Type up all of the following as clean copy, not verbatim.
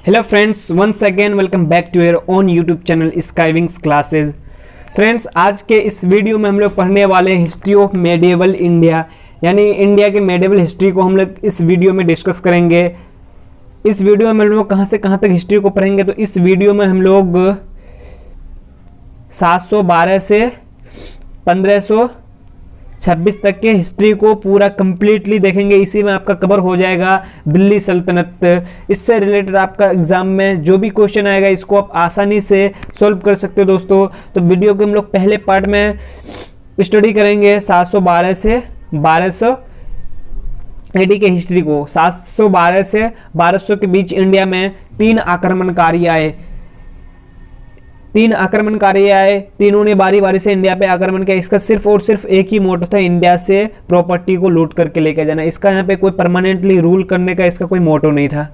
Hello friends, once again welcome back to your own YouTube channel Skywings classes. Friends, आज के इस video में हम लोग पढ़ने वाले हैं हिस्ट्री ऑफ मेडिएवल इंडिया, यानी इंडिया के मेडिएवल हिस्ट्री को हम लोग इस वीडियो में डिस्कस करेंगे। इस वीडियो में हम लोग कहाँ से कहाँ तक हिस्ट्री को पढ़ेंगे, तो इस वीडियो में हम लोग 712 से 1526 तक के हिस्ट्री को पूरा कंप्लीटली देखेंगे। इसी में आपका कवर हो जाएगा दिल्ली सल्तनत। इससे रिलेटेड आपका एग्जाम में जो भी क्वेश्चन आएगा इसको आप आसानी से सॉल्व कर सकते हो दोस्तों। तो वीडियो के हम लोग पहले पार्ट में स्टडी करेंगे 712 से 1200 एडी के हिस्ट्री को। 712 से 1200 के बीच इंडिया में तीन आक्रमणकारी आए। तीनों ने बारी बारी से इंडिया पे आक्रमण किया। इसका सिर्फ और सिर्फ एक ही मोटो था, इंडिया से प्रॉपर्टी को लूट करके लेके जाना। इसका यहाँ पे कोई परमानेंटली रूल करने का इसका कोई मोटो नहीं था।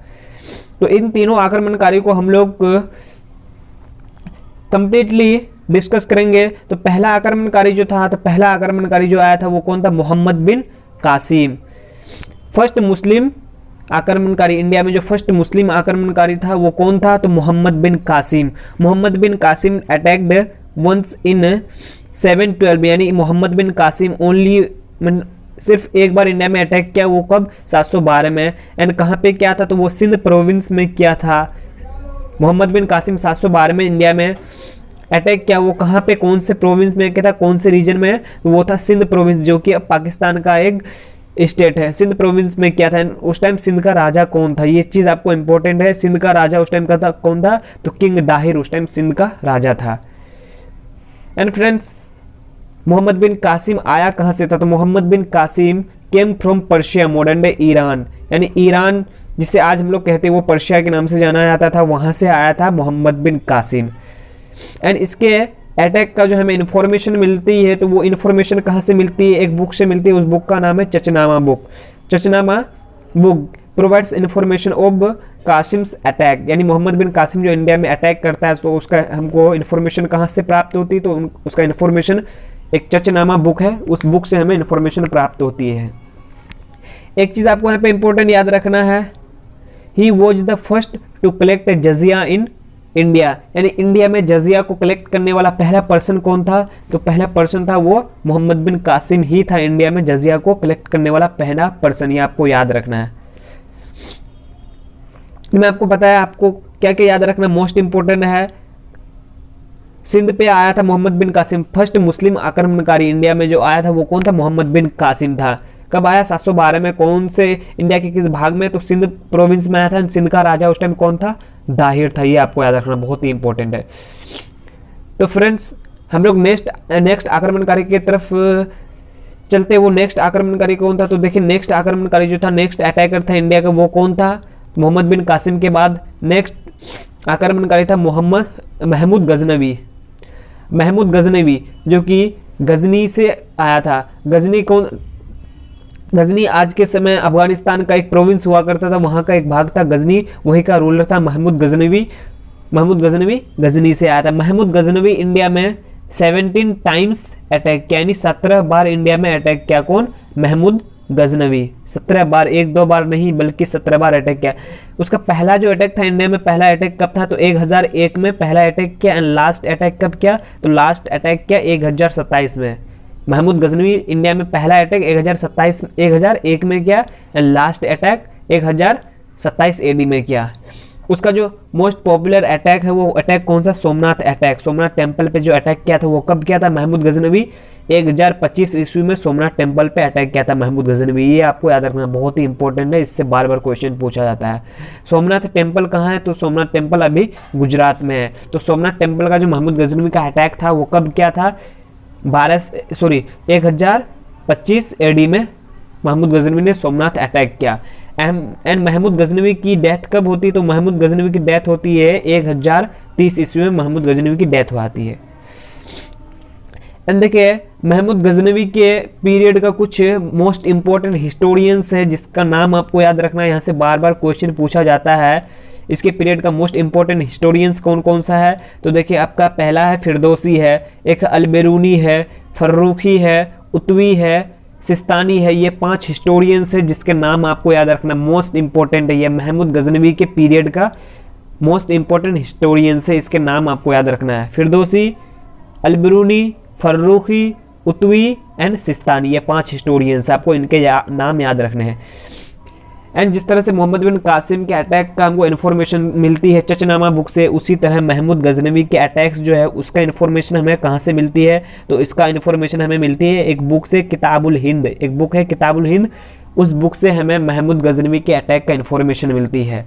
तो इन तीनों आक्रमणकारियों को हम लोग कंप्लीटली डिस्कस करेंगे। तो पहला आक्रमणकारी जो आया था वो कौन था? मोहम्मद बिन कासिम। फर्स्ट मुस्लिम आक्रमणकारी, इंडिया में जो फर्स्ट मुस्लिम आक्रमणकारी था वो कौन था? तो Mohammed bin Qasim. Mohammad bin Qasim attacked once in 712, यानी मोहम्मद बिन कासिम ओनली सिर्फ एक बार इंडिया में अटैक किया। वो कब? 712 में। एंड कहाँ पे किया था? तो वो सिंध प्रोविंस में किया था। मोहम्मद बिन कासिम 712 में इंडिया में अटैक किया। वो कहाँ पे, कौन से प्रोविंस में किया था, कौन से रीजन में? वो था सिंध प्रोविंस, जो कि अब पाकिस्तान का एक स्टेट है। सिंध प्रोविंस में क्या था? उस टाइम सिंध का राजा कौन था, ये चीज आपको इंपॉर्टेंट है। सिंध का राजा उस टाइम का था कौन था? तो किंग दाहिर उस टाइम सिंध का राजा था। एंड फ्रेंड्स, मोहम्मद बिन कासिम आया कहां से था? तो Mohammed bin Qasim came from Persia, modern day Iran, यानी ईरान जिसे आज हम लोग कहते हैं वो पर्शिया के नाम से जाना जाता था, वहां से आया था मोहम्मद बिन कासिम। एंड इसके अटैक का जो हमें इन्फॉर्मेशन मिलती है तो वो इन्फॉर्मेशन कहाँ से मिलती है? एक बुक से मिलती है। उस बुक का नाम है Chachnama book. Chachnama book provides information of Qasim's attack, यानी मोहम्मद बिन कासिम जो इंडिया में अटैक करता है तो उसका हमको इन्फॉर्मेशन कहाँ से प्राप्त होती है? तो उसका इन्फॉर्मेशन एक चचनामा बुक है, उस बुक से हमें इन्फॉर्मेशन प्राप्त होती है। एक चीज़ आपको यहाँ पे इंपॉर्टेंट याद रखना है, he was the first to collect jizya in India, यानी इंडिया में जजिया को कलेक्ट करने वाला पहला पर्सन कौन था? तो पहला पर्सन था वो मोहम्मद बिन कासिम ही था। इंडिया में जजिया को कलेक्ट करने वाला पहला पर्सन, ये आपको याद रखना है। मैं आपको बताया आपको क्या क्या याद रखना मोस्ट इंपोर्टेंट है। सिंध पे आया था मोहम्मद बिन कासिम। फर्स्ट मुस्लिम आक्रमणकारी इंडिया में जो आया था वो कौन था? मोहम्मद बिन कासिम था। कब आया? 712 में। कौन से इंडिया के किस भाग में? तो सिंध प्रोविंस में आया था। सिंध का राजा उस टाइम कौन था? दाहिर था। ये आपको याद रखना बहुत ही इंपॉर्टेंट है। तो फ्रेंड्स, हम लोग नेक्स्ट आक्रमणकारी की तरफ चलते हैं। वो नेक्स्ट आक्रमणकारी कौन था? तो देखिए, नेक्स्ट आक्रमणकारी जो था, नेक्स्ट अटैकर था इंडिया का, वो कौन था? मोहम्मद बिन कासिम के बाद नेक्स्ट आक्रमणकारी था महमूद गजनवी, जो कि गजनी से आया था। गजनी आज के समय अफगानिस्तान का एक प्रोविंस हुआ करता था, वहाँ का एक भाग था गजनी, वही का रूलर था महमूद गजनवी गजनी से आया था। महमूद गजनवी इंडिया में 17 टाइम्स अटैक किया, यानी 17 बार इंडिया में अटैक किया। कौन? महमूद गजनवी 17 बार, एक दो बार नहीं बल्कि 17 बार अटैक किया। उसका पहला जो अटैक था इंडिया में, पहला अटैक कब था? तो 1001 में पहला अटैक किया। एंड लास्ट अटैक कब किया? तो लास्ट अटैक किया 1027 में। महमूद गजनवी इंडिया में पहला अटैक 1001 में किया। एंड लास्ट अटैक 1027 एडी में किया। उसका जो मोस्ट पॉपुलर अटैक है वो अटैक कौन सा? सोमनाथ अटैक। सोमनाथ टेम्पल पे जो अटैक किया था वो कब किया था? महमूद गजनवी 1025 ईस्वी में सोमनाथ टेम्पल पे अटैक किया था महमूद गजनवी। ये आपको याद रखना बहुत ही इंपॉर्टेंट है, इससे बार बार क्वेश्चन पूछा जाता है। सोमनाथ टेम्पल कहाँ है? तो सोमनाथ टेम्पल अभी गुजरात में है। तो सोमनाथ टेम्पल का जो महमूद गजनवी का अटैक था वो कब किया था? 1025 एडी में महमूद गजनवी ने सोमनाथ अटैक किया। एंड महमूद गजनवी की डेथ कब होती है? तो महमूद गजनवी की डेथ होती है 1030 ईस्वी में महमूद गजनवी की डेथ होती है। एंड देखिए, महमूद गजनवी के पीरियड का कुछ मोस्ट इंपॉर्टेंट हिस्टोरियंस है जिसका नाम आपको याद रखना है, यहाँ से बार बार क्वेश्चन पूछा जाता है। इसके पीरियड का मोस्ट इंपॉर्टेंट हिस्टोरियंस कौन कौन सा है? तो देखिए, आपका पहला है फिरदौसी है, एक अलबेरूनी है, फर्रुखी है, उतवी है, सिस्तानी है। ये 5 हिस्टोरियंस है जिसके नाम आपको याद रखना मोस्ट इंपॉर्टेंट है। ये महमूद गजनवी के पीरियड का मोस्ट इंपॉर्टेंट हिस्टोरियंस है, इसके नाम आपको याद रखना है। फिरदौसी, अलबरूनी, फर्रुखी, उतवी एंड सिस्तानी, ये 5 हिस्टोरियंस, आपको इनके नाम याद रखने हैं। एंड जिस तरह से मोहम्मद बिन कासिम के अटैक का हमको इन्फॉर्मेशन मिलती है चचनामा बुक से, उसी तरह महमूद गजनवी के अटैक्स जो है उसका इन्फॉर्मेशन हमें कहाँ से मिलती है, तो इसका इन्फॉर्मेशन हमें मिलती है एक बुक से, किताबुल हिंद, एक बुक है किताबुल हिंद, उस बुक से हमें महमूद गजनवी के अटैक का इन्फॉर्मेशन मिलती है।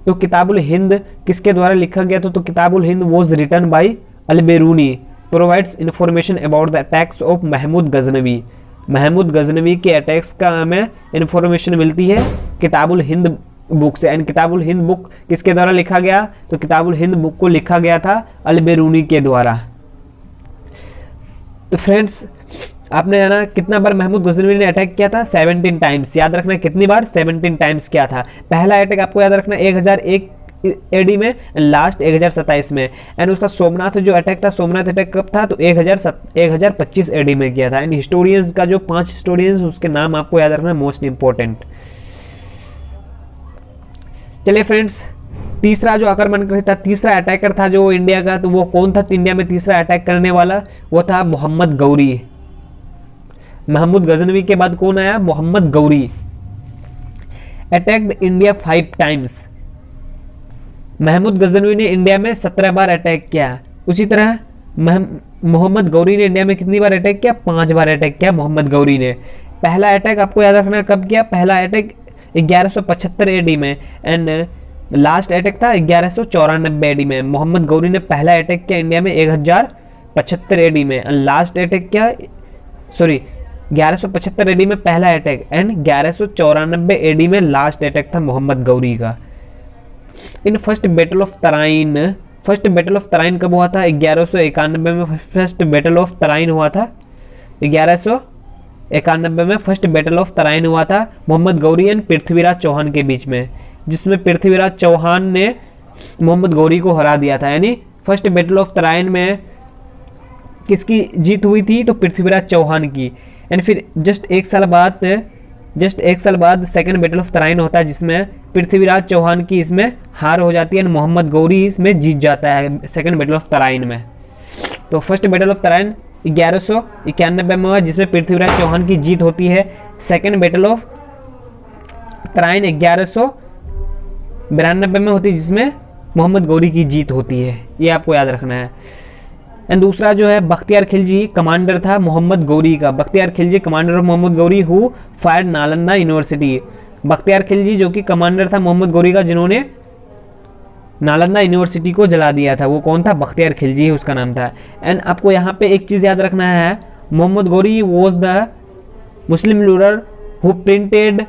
तो किताबुल हिंद किसके द्वारा लिखा गया था, तो Kitabul Hind was written by Alberuni, provides information about the attacks of Mahmud Ghaznavi. Mahmud Ghaznavi के अटैक्स का हमें इन्फॉर्मेशन मिलती है किताबुल हिंद बुक से। एंड किताबुल हिंद बुक किसके द्वारा लिखा गया, तो किताबुल हिंद बुक को लिखा गया था अलबेरूनी के द्वारा। तो फ्रेंड्स आपने जाना कितना बार महमूद गजनवी ने अटैक किया था, 17 टाइम्स। याद रखना कितनी बार, 17 टाइम्स किया था। पहला अटैक आपको याद रखना 1001 एडी में, लास्ट 1027 में। एंड उसका सोमनाथ जो अटैक था, सोमनाथ अटैक कब था, तो 1025 एडी में किया था। एंड हिस्टोरियंस का जो 5 हिस्टोरियंस उसके नाम आपको याद रखना मोस्ट इंपॉर्टेंट। चलिए फ्रेंड्स, तीसरा जो आक्रमणकारी था, तीसरा अटैकर था जो इंडिया का, तो वो कौन था इंडिया में तीसरा अटैक करने वाला, वो था मोहम्मद गौरी। महमूद गजनवी के बाद कौन आया, Mohammad Ghori. Attacked India 5 times. Mahmud Ghaznavi ने इंडिया में 17 बार अटैक किया। उसी तरह मोहम्मद गौरी ने इंडिया में कितनी बार अटैक किया, 5 बार अटैक किया मोहम्मद गौरी ने। पहला अटैक आपको याद रखना कब किया, पहला अटैक 1175 एडी में। एंड लास्ट अटैक था 1194 एडी में। मोहम्मद गौरी ने पहला अटैक किया इंडिया में 1075 एडी में। लास्ट अटैक क्या, सॉरी 1175 एडी में पहला अटैक, एंड 1194 एडी में लास्ट अटैक था मोहम्मद गौरी का। In first battle of Tarain, first battle of Tarain कब हुआ था, 1191 में फर्स्ट बैटल ऑफ तराइन हुआ था। 1191 में फर्स्ट बैटल ऑफ तराइन हुआ था मोहम्मद गौरी एंड पृथ्वीराज चौहान के बीच में, जिसमें पृथ्वीराज चौहान ने मोहम्मद गौरी को हरा दिया था। यानी फर्स्ट बैटल ऑफ तराइन में किसकी जीत हुई थी, तो पृथ्वीराज चौहान की। एंड फिर जस्ट एक साल बाद सेकंड बैटल ऑफ तराइन होता है, जिसमें पृथ्वीराज चौहान की इसमें हार हो जाती है और मोहम्मद गौरी इसमें जीत जाता है सेकंड बैटल ऑफ तराइन में। तो फर्स्ट बैटल ऑफ तराइन 1191 में हुआ, जिसमें पृथ्वीराज चौहान की जीत होती है। सेकंड बैटल ऑफ तराइन 1192 में होती है, जिसमें मोहम्मद गौरी की जीत होती है। ये आपको याद रखना है। एंड दूसरा जो है बख्तियार खिलजी कमांडर था मोहम्मद गौरी का। Bakhtiyar Khilji commander of Mohammad Ghori who fired Nalanda university. Bakhtiyar Khilji जो कि कमांडर था मोहम्मद गौरी का, जिन्होंने नालंदा यूनिवर्सिटी को जला दिया था, वो कौन था, बख्तियार खिलजी उसका नाम था। एंड आपको यहाँ पे एक चीज़ याद रखना है, Mohammad Ghori was the Muslim ruler who printed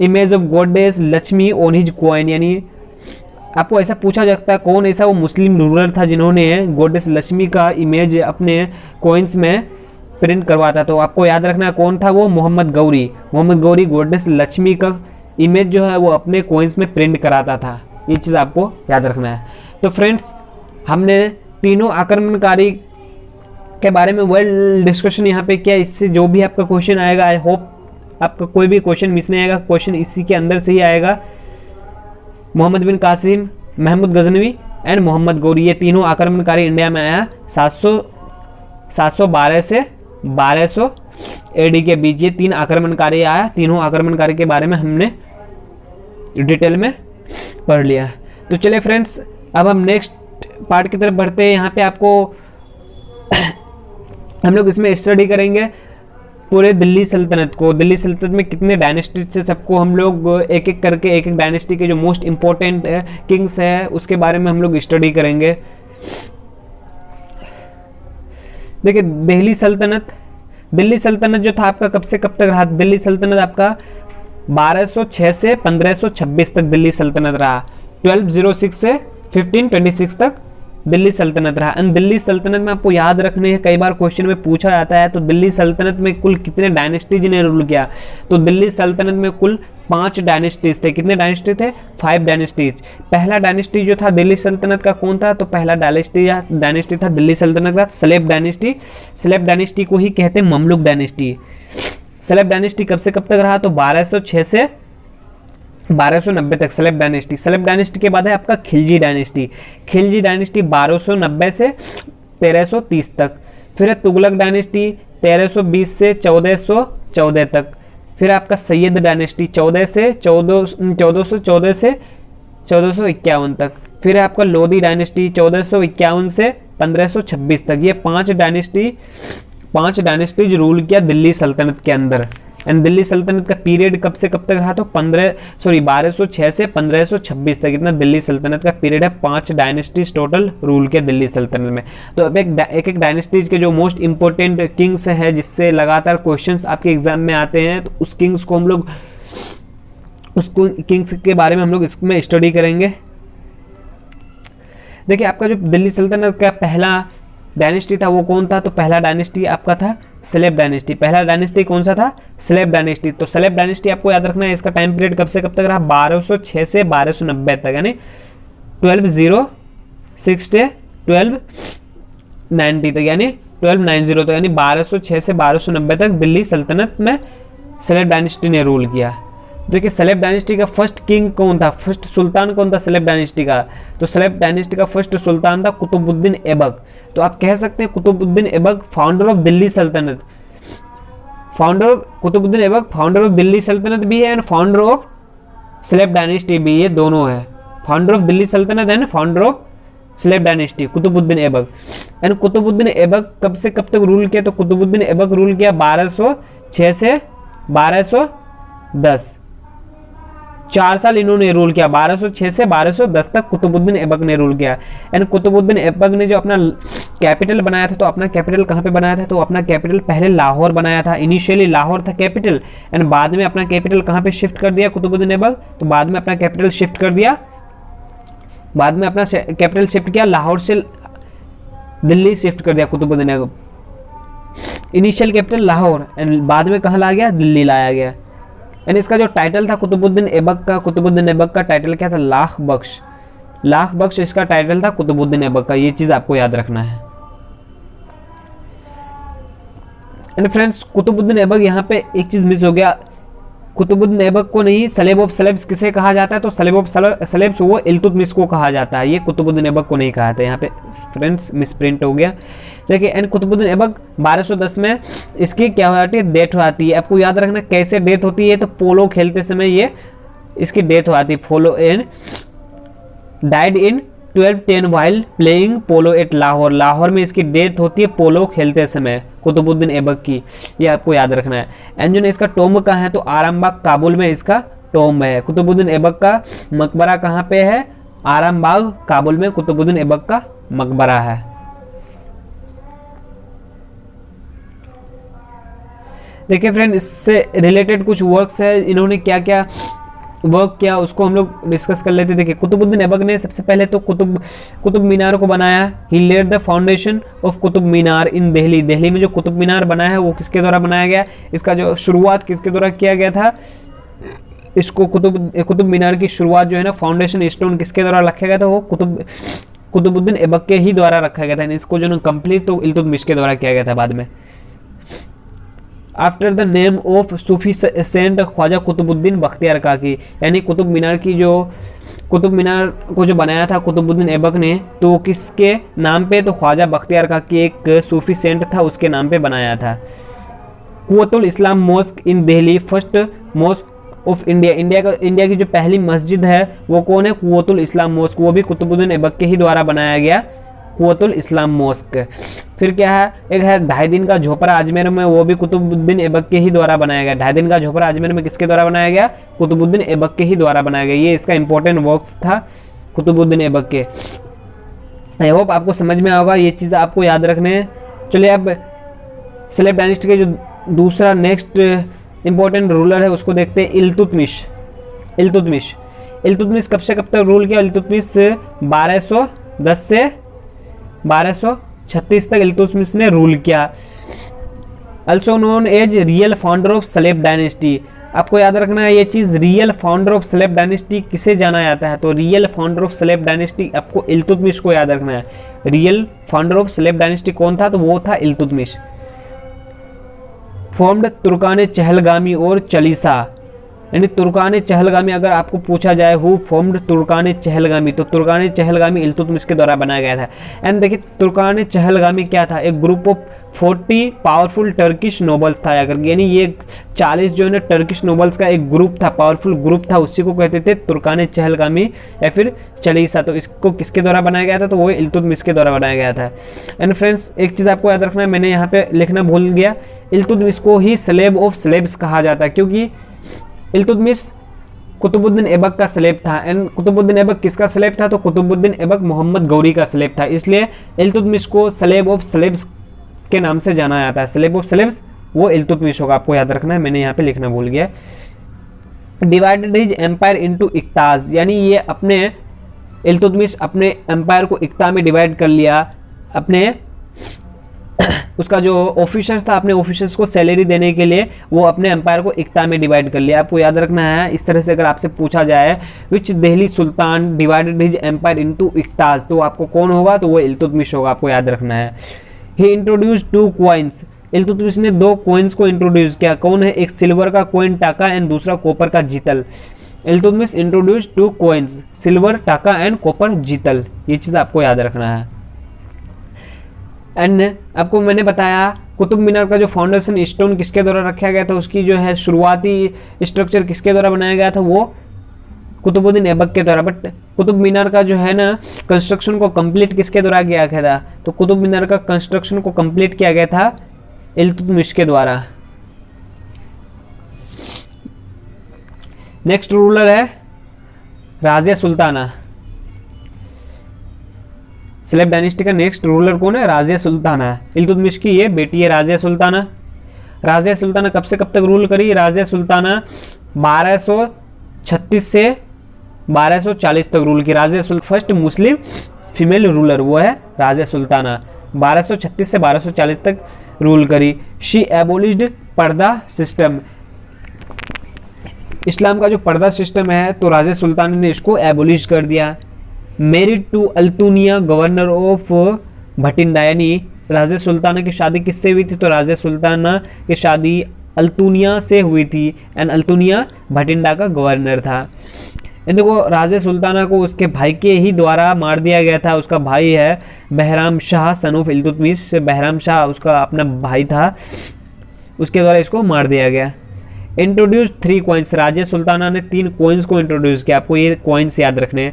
image of goddess Lakshmi on his coin. यानी आपको ऐसा पूछा जाता है कौन ऐसा वो मुस्लिम रूलर था जिन्होंने गॉडेस लक्ष्मी का इमेज अपने कॉइन्स में प्रिंट करवाता। तो आपको याद रखना कौन था वो, मोहम्मद गौरी। मोहम्मद गौरी गॉडेस लक्ष्मी का इमेज जो है वो अपने कॉइन्स में प्रिंट कराता था। ये चीज़ आपको याद रखना है। तो फ्रेंड्स हमने तीनों आक्रमणकारी के बारे में वेल डिस्कशन यहाँ पे किया। इससे जो भी आपका क्वेश्चन आएगा, आई होप आपका कोई भी क्वेश्चन मिस नहीं आएगा, क्वेश्चन इसी के अंदर से ही आएगा। मोहम्मद बिन कासिम, महमूद गजनवी एंड मोहम्मद गौरी, ये तीनों आक्रमणकारी इंडिया में आया 712 से 1200 एडी के बीच। ये 3 आक्रमणकारी आया। तीनों आक्रमणकारी के बारे में हमने डिटेल में पढ़ लिया। तो चलिए फ्रेंड्स, अब हम नेक्स्ट पार्ट की तरफ बढ़ते हैं। यहाँ पे आपको हम लोग इसमें स्टडी करेंगे पूरे दिल्ली सल्तनत को। दिल्ली सल्तनत में कितने डायनेस्टी थे, सबको हम लोग एक एक करके एक एक डायनेस्टी के जो मोस्ट इंपॉर्टेंट किंग्स है उसके बारे में हम लोग स्टडी करेंगे। देखिए दिल्ली सल्तनत जो था आपका कब से कब तक रहा, दिल्ली सल्तनत आपका 1206 से 1526 तक दिल्ली सल्तनत रहा। 1206 से 1526 तक दिल्ली सल्तनत रहा। एंड दिल्ली सल्तनत में आपको याद रखने हैं, कई बार क्वेश्चन में पूछा जाता है, तो दिल्ली सल्तनत में कुल कितने डायनेस्टीज ने रूल किया, तो दिल्ली सल्तनत में कुल 5 डायनेस्टीज थे। कितने डायनेस्टी थे, 5 डायनेस्टीज। पहला डायनेस्टी जो था दिल्ली सल्तनत का कौन था, तो पहला डायनेस्टी था दिल्ली सल्तनत का सलेब डायनेस्टी। सलेब डायनेस्टी को ही कहते हैं ममलुक डायनेस्टी। सलेब डायनेस्टी कब से कब तक रहा, तो 1206 से 1290 तक सलेब डायनेस्टी। सलेब डायनेस्टी के बाद है आपका खिलजी डायनेस्टी। खिलजी डायनेस्टी 1290 से 1330 तक। फिर है तुगलक डायनेस्टी 1320 से 1414 तक। फिर आपका सैयद डायनेस्टी 1414 से 1451 तक। फिर है आपका लोधी डायनेस्टी 1451 से 1526 तक। ये पांच डायनेस्टीज रूल किया दिल्ली सल्तनत के अंदर। एंड दिल्ली सल्तनत का पीरियड कब से कब तक रहा? तो 1206 से 1526 तक इतना दिल्ली सल्तनत का पीरियड है। 5 डायनेस्टीज टोटल रूल किया दिल्ली सल्तनत में। तो अब एक डायनेस्टीज के जो मोस्ट इंपॉर्टेंट किंग्स है जिससे लगातार क्वेश्चंस आपके एग्जाम में आते हैं, तो उस किंग्स को हम लोग किंग्स के बारे में हम लोग इसमें स्टडी करेंगे। देखिए आपका जो दिल्ली सल्तनत का पहला डायनेस्टी था वो कौन था? तो पहला डायनेस्टी आपका था सलेब डायनेस्टी। पहला डायनेस्टी कौन सा था? सलेब डायनेस्टी। तो सलेब डायनेस्टी आपको याद रखना है, इसका टाइम पीरियड कब से कब तक रहा? 1206 से 1290 तक, यानी 1206 से 1290 तक, यानी 1290 तक, यानी 1206 से 1290 तक दिल्ली सल्तनत में सलेब डायनेस्टी ने रूल किया। देखिए सलेब डायनेस्टी का फर्स्ट किंग कौन था? फर्स्ट सुल्तान कौन था सलेब डायनेस्टी का? तो सलेब डायनेस्टी का फर्स्ट सुल्तान था कुतुबुद्दीन ऐबक। तो आप कह सकते हैं कुतुबुद्दीन ऐबक फाउंडर ऑफ दिल्ली सल्तनत। कुतुबुद्दीन ऐबक फाउंडर ऑफ दिल्ली सल्तनत भी है and founder of slave dynasty भी, ये दोनों है। फाउंडर ऑफ दिल्ली सल्तनत and founder of slave dynasty Qutbuddin Aibak. And Qutbuddin Aibak कब से कब तक रूल किया? तो कुतुबुद्दीन ऐबक रूल किया 1206 से 1210, 4 साल इन्होंने रूल किया। 1206 से 1210 तक कुतुबुद्दीन ऐबक ने रूल किया। एंड कुतुबुद्दीन ऐबक ने जो अपना कैपिटल बनाया था, तो अपना कैपिटल कहाँ पे बनाया था? तो अपना कैपिटल पहले लाहौर बनाया था। इनिशियली लाहौर था कैपिटल एंड बाद में अपना कैपिटल कहाँ पे शिफ्ट कर दिया कुतुबुद्दीन ऐबक? तो बाद में अपना कैपिटल शिफ्ट कर दिया, बाद में अपना कैपिटल शिफ्ट किया, लाहौर से दिल्ली शिफ्ट कर दिया Qutbuddin Aibak. Initial capital Lahore and बाद में कहाँ लाया गया? दिल्ली लाया गया। एंड इसका जो टाइटल था कुतुबुद्दीन ऐबक का टाइटल क्या था? लाख बख्श इसका टाइटल था कुतुबुद्दीन ऐबक का। ये चीज आपको याद रखना है। एंड फ्रेंड्स कुतुबुद्दीन ऐबक यहाँ पे एक चीज मिस हो गया। कुतुबुद्दीन ऐबक को नहीं सलेब ऑफ सलेब्स किसे कहा जाता है? तो सलेब ऑफ सलेब्स वो इल्तुतमिश को कहा जाता है। ये कुतुबुद्दीन ऐबक को नहीं कहा था, यहाँ पे फ्रेंड्स मिसप्रिंट हो गया। देखिए एंड कुतुबुद्दीन ऐबक 1210 में इसकी क्या हो जाती है? डेथ हो जाती है। आपको याद रखना कैसे डेथ होती है? तो पोलो खेलते समय ये इसकी डेथ हो जाती है। Polo and died in 1210 while playing polo at Lahore. Lahore में इसकी डेथ होती है पोलो खेलते समय कुतुबुद्दीन ऐबक की, ये आपको याद रखना है। एंड जो इसका टोम्ब कहाँ है? तो आरामबाग काबुल में इसका टोम्ब है। कुतुबुद्दीन ऐबक का मकबरा कहाँ पे है? आरामबाग काबुल में कुतुबुद्दीन ऐबक का मकबरा है। देखिए फ्रेंड इससे रिलेटेड कुछ वर्क्स है, इन्होंने क्या क्या वर्क किया उसको हम लोग डिस्कस कर लेते। देखिए कुतुबुद्दीन ऐबक ने सबसे पहले तो कुतुब मीनार को बनाया। He laid the foundation of Qutub Minar in Delhi. Delhi में जो कुतुब मीनार बनाया है वो किसके द्वारा बनाया गया? इसका जो शुरुआत किसके द्वारा किया गया था? इसको कुतुब मीनार की शुरुआत जो है ना, फाउंडेशन स्टोन किसके द्वारा रखा गया था? वो कुतुबुद्दीन ऐबक के ही द्वारा रखा गया था। इसको जो कंप्लीट तो इल्तुतमिश के द्वारा किया गया था बाद में। After the name of Sufi saint Khwaja Qutbuddin Bakhtiyar Kaki, यानी कुतुब मीनार को जो बनाया था कुतुबुद्दीन ऐबक ने, तो किसके नाम पे? तो ख्वाजा बख्तियार काकी एक सूफी सेंट था, उसके नाम पे बनाया था। Quwwatul Islam mosque in Delhi, first mosque of India की जो पहली मस्जिद है वो कौन है? कुव्वतुल इस्लाम मॉस्क, वो भी कुतुबुद्दीन ऐबक के ही द्वारा बनाया गया, कुव्वतुल इस्लाम मॉस्क। फिर क्या है? एक है 2.5 दिन का झोपड़ा अजमेर में, वो भी कुतुबुद्दीन ऐबक के ही द्वारा बनाया गया। 2.5 दिन का झोपड़ा अजमेर में किसके द्वारा बनाया गया? कुतुबुद्दीन ऐबक के ही द्वारा बनाया गया। ये इसका इंपॉर्टेंट वर्क्स था कुतुबुद्दीन ऐबक के। आई होप आपको समझ में आएगा, ये चीज़ आपको याद रखने हैं। चलिए अब सलेब डायनेस्टी के जो दूसरा नेक्स्ट इंपॉर्टेंट रूलर है उसको देखते हैं, इल्तुतमिश। इल्तुतमिश कब से कब तक रूल किया? इल्तुतमिश 1210 से 1236 तक इल्तुतमिश ने रूल किया। Also known as real founder of slave dynasty. आपको याद रखना है ये चीज़, real founder of slave dynasty किसे जाना जाता है? तो real founder of slave dynasty आपको इल्तुतमिश को याद रखना है। Real founder of slave dynasty कौन था? तो वो था इल्तुतमिश। फॉर्म्ड तुर्कान चहलगामी और चलीसा। यानी तुर्कान चहलगामी, अगर आपको पूछा जाए हु फॉर्म्ड तुर्कान चहलगामी, तो तुर्कान चहलगामी इल्तुतमिश के द्वारा बनाया गया था। एंड देखिए तुर्कान चहलगामी क्या था, एक group of 40 powerful Turkish nobles था, अगर यानी ये 40 जो है ना टर्किश नोबल्स का एक ग्रुप था, पावरफुल ग्रुप था, उसी को कहते थे तुर्कान चहलगामी या फिर चालीसा। तो इसको किसके द्वारा बनाया गया था, तो वो इल्तुतमिश के द्वारा बनाया गया था। एंड फ्रेंड्स एक चीज़ आपको याद रखना है, मैंने यहाँ पे लिखना भूल गया, इल्तुतमिश को ही स्लेब ऑफ स्लेब्स कहा जाता है, क्योंकि इल्तुतमिश कुतुबुद्दीन ऐबक का स्लेब था। एंड कुतुबुद्दीन ऐबक किसका स्लेब था, तो कुतुबुद्दीन ऐबक मोहम्मद गौरी का स्लेब था, इसलिए इल्तुतमिश को स्लेब ऑफ स्लेब्स के नाम से जाना जाता है। स्लेब ऑफ स्लेब्स वो इल्तुतमिश होगा, आपको याद रखना है, मैंने यहाँ पे लिखना भूल गया। डिवाइडेड हिज एम्पायर इनटू इक्ताज, यानी ये अपने इल्तुतमिश अपने एम्पायर को इक्ता में डिवाइड कर लिया, अपने उसका जो ऑफिसर्स था, अपने ऑफिसर्स को सैलरी देने के लिए वो अपने एम्पायर को इक्ता में डिवाइड कर लिया। आपको याद रखना है, इस तरह से अगर आपसे पूछा जाए which Delhi Sultan divided his empire into इक्ताज, तो आपको कौन होगा, तो वो इल्तुतमिश होगा, आपको याद रखना है। ही इंट्रोड्यूस्ड 2 कॉइन्स, इल्तुतमिश ने 2 कॉइन्स को इंट्रोड्यूस किया, कौन है, एक सिल्वर का कॉइन टाका एंड दूसरा कॉपर का जीतल। इल्तुतमिश इंट्रोड्यूस 2 कॉइन्स, सिल्वर टाका एंड कॉपर जीतल, ये चीज़ आपको याद रखना है। एंड आपको मैंने बताया कुतुब मीनार का जो फाउंडेशन स्टोन किसके द्वारा रखा गया था, उसकी जो है शुरुआती स्ट्रक्चर किसके द्वारा बनाया गया था, वो कुतुबुद्दीन ऐबक के द्वारा। बट कुतुब मीनार का जो है ना कंस्ट्रक्शन को कंप्लीट किसके द्वारा किया गया था, तो कुतुब मीनार का कंस्ट्रक्शन को कंप्लीट किया गया था इल्तुतमिश के द्वारा। नेक्स्ट रूलर है राजिया सुल्ताना, स्लेब डायनेस्टी का नेक्स्ट रूलर कौन है, राजिया सुल्ताना। इल्तुतमिश की ये बेटी है राजिया सुल्ताना। राजिया सुल्ताना कब से कब तक रूल करी, राजिया सुल्ताना 1236 से 1240 तक रूल की। राजिया फर्स्ट मुस्लिम फीमेल रूलर वो है राजिया सुल्ताना, 1236 से 1240 तक रूल करी। शी एबोलिश्ड पर्दा सिस्टम, इस्लाम का जो पर्दा सिस्टम है तो राजिया सुल्ताना ने इसको एबोलिश कर दिया। Married to Altunia governor of Bathinda, यानी राजिया सुल्ताना की शादी किससे हुई थी, तो राजिया सुल्ताना की शादी अल्तुनिया से हुई थी एंड अल्तुनिया भटिंडा का गवर्नर था। इन देखो राजिया सुल्ताना को उसके भाई के ही द्वारा मार दिया गया था, उसका भाई है बहराम शाह सन ऑफ इल्तुतमिश, बहराम शाह उसका अपना भाई था, उसके द्वारा इसको मार दिया गया। इंट्रोड्यूस 3 कॉइन्स, राजिया सुल्ताना ने 3 कॉइन्स को इंट्रोड्यूस किया, आपको ये कॉइन्स याद रखने।